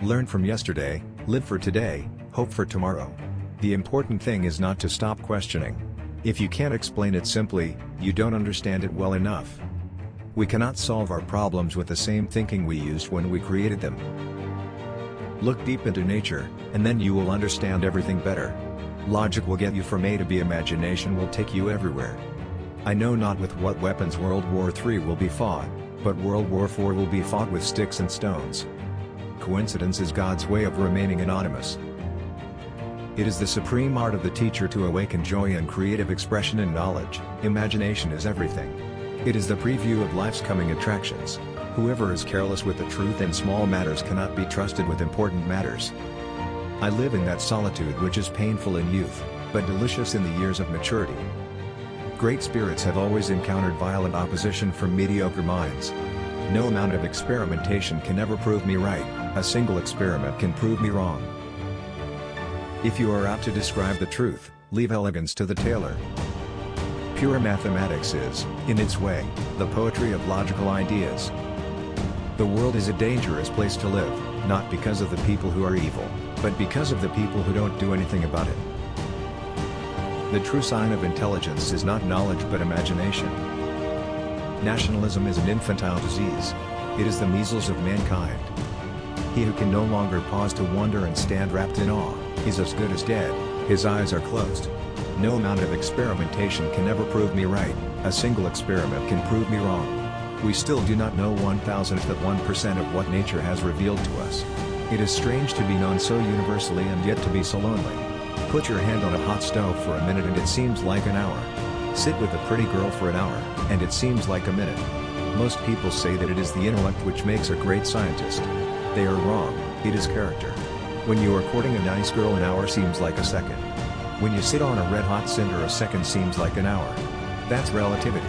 Learn from yesterday, live for today, hope for tomorrow. The important thing is not to stop questioning. If you can't explain it simply, you don't understand it well enough. We cannot solve our problems with the same thinking we used when we created them. Look deep into nature, and then you will understand everything better. Logic will get you from A to B, imagination will take you everywhere. I know not with what weapons World War III will be fought, but World War IV will be fought with sticks and stones. Coincidence is God's way of remaining anonymous. It is the supreme art of the teacher to awaken joy and creative expression and knowledge. Imagination is everything. It is the preview of life's coming attractions. Whoever is careless with the truth in small matters cannot be trusted with important matters. I live in that solitude which is painful in youth, but delicious in the years of maturity. Great spirits have always encountered violent opposition from mediocre minds. No amount of experimentation can ever prove me right, a single experiment can prove me wrong. If you are out to describe the truth, leave elegance to the tailor. Pure mathematics is, in its way, the poetry of logical ideas. The world is a dangerous place to live, not because of the people who are evil, but because of the people who don't do anything about it. The true sign of intelligence is not knowledge but imagination. Nationalism is an infantile disease. It is the measles of mankind. He who can no longer pause to wonder and stand wrapped in awe, is as good as dead, his eyes are closed. No amount of experimentation can ever prove me right, a single experiment can prove me wrong. We still do not know 1,000th of 1% of what nature has revealed to us. It is strange to be known so universally and yet to be so lonely. Put your hand on a hot stove for a minute and it seems like an hour. Sit with a pretty girl for an hour, and it seems like a minute. Most people say that it is the intellect which makes a great scientist. They are wrong, it is character. When you are courting a nice girl, an hour seems like a second. When you sit on a red-hot cinder, a second seems like an hour. That's relativity.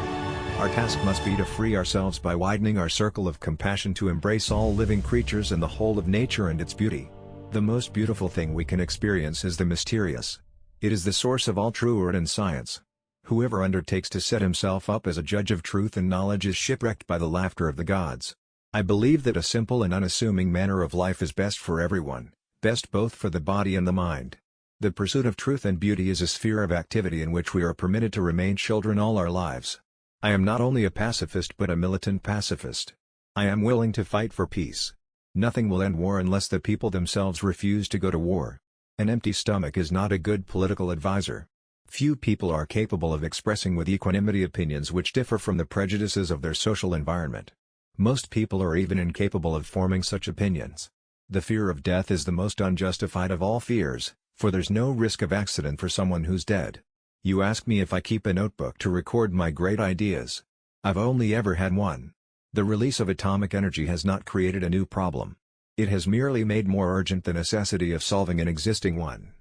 Our task must be to free ourselves by widening our circle of compassion to embrace all living creatures and the whole of nature and its beauty. The most beautiful thing we can experience is the mysterious. It is the source of all true art and science. Whoever undertakes to set himself up as a judge of truth and knowledge is shipwrecked by the laughter of the gods. I believe that a simple and unassuming manner of life is best for everyone, best both for the body and the mind. The pursuit of truth and beauty is a sphere of activity in which we are permitted to remain children all our lives. I am not only a pacifist but a militant pacifist. I am willing to fight for peace. Nothing will end war unless the people themselves refuse to go to war. An empty stomach is not a good political advisor. Few people are capable of expressing with equanimity opinions which differ from the prejudices of their social environment. Most people are even incapable of forming such opinions. The fear of death is the most unjustified of all fears, for there's no risk of accident for someone who's dead. You ask me if I keep a notebook to record my great ideas. I've only ever had one. The release of atomic energy has not created a new problem. It has merely made more urgent the necessity of solving an existing one.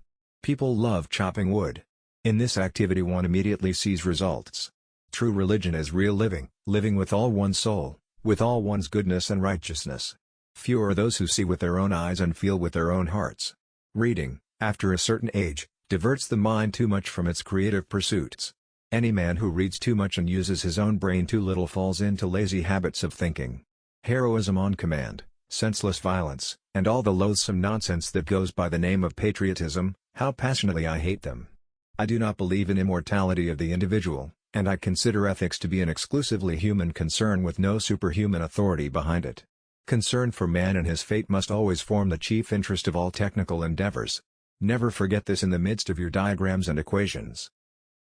People love chopping wood. In this activity one immediately sees results. True religion is real living, living with all one's soul, with all one's goodness and righteousness. Few are those who see with their own eyes and feel with their own hearts. Reading, after a certain age, diverts the mind too much from its creative pursuits. Any man who reads too much and uses his own brain too little falls into lazy habits of thinking. Heroism on command, senseless violence, and all the loathsome nonsense that goes by the name of patriotism, how passionately I hate them. I do not believe in immortality of the individual, and I consider ethics to be an exclusively human concern with no superhuman authority behind it. Concern for man and his fate must always form the chief interest of all technical endeavors. Never forget this in the midst of your diagrams and equations.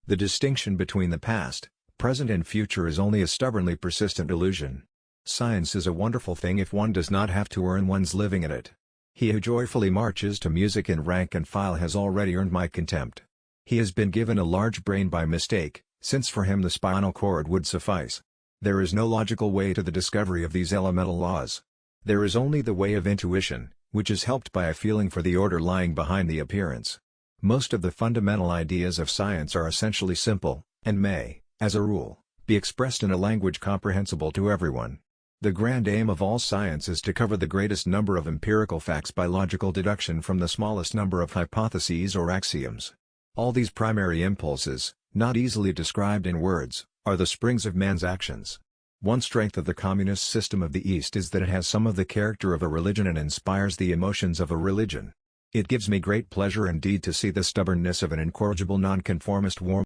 The distinction between the past, present and future is only a stubbornly persistent illusion. Science is a wonderful thing if one does not have to earn one's living in it. He who joyfully marches to music in rank and file has already earned my contempt. He has been given a large brain by mistake, since for him the spinal cord would suffice. There is no logical way to the discovery of these elemental laws. There is only the way of intuition, which is helped by a feeling for the order lying behind the appearance. Most of the fundamental ideas of science are essentially simple, and may, as a rule, be expressed in a language comprehensible to everyone. The grand aim of all science is to cover the greatest number of empirical facts by logical deduction from the smallest number of hypotheses or axioms. All these primary impulses, not easily described in words, are the springs of man's actions. One strength of the communist system of the East is that it has some of the character of a religion and inspires the emotions of a religion. It gives me great pleasure indeed to see the stubbornness of an incorrigible nonconformist warm